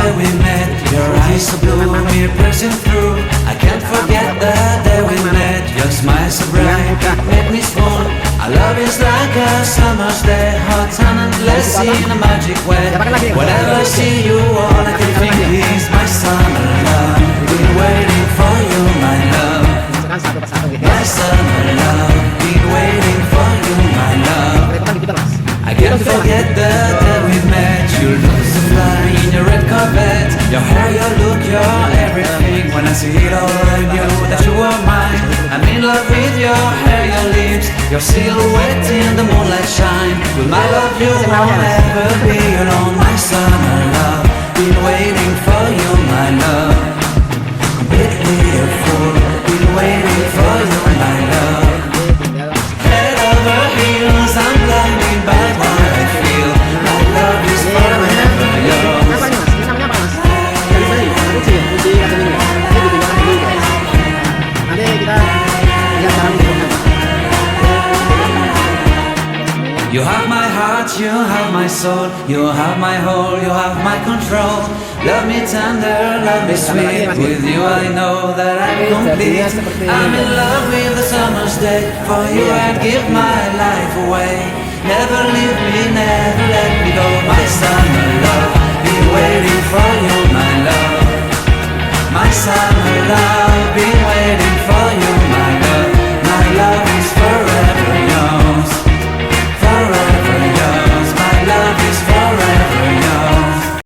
day we met. Your eyes so blue, me piercing through. I can't forget the day we met. Your smile so bright, made me swoon. Our love is like a summer's day, hot and endless in a magic way. Whenever I see you, all I can think is my summer love. Been waiting for you, my love. My summer love. Been waiting for you, my love. I can't forget the day we met. You look so fly in your red Corvette. Your hair, your look, your everything. When I see it all, I knew that you were mine. I'm in love with your hair, your lips, your silhouette in the moonlight shine. With my love you won't ever be alone. My summer love, been waiting for you, my love. Completely a fool, been waiting for you, my love. Head over heels, I'm blinded by what I feel. My love is forever yours. You have my heart, you have my soul, you have my whole, you have my control. Love me tender, love me sweet. With you I know that I'm complete. I'm in love with the summer's day. For you I'd give my life away. Never leave me, never let me go. My summer love.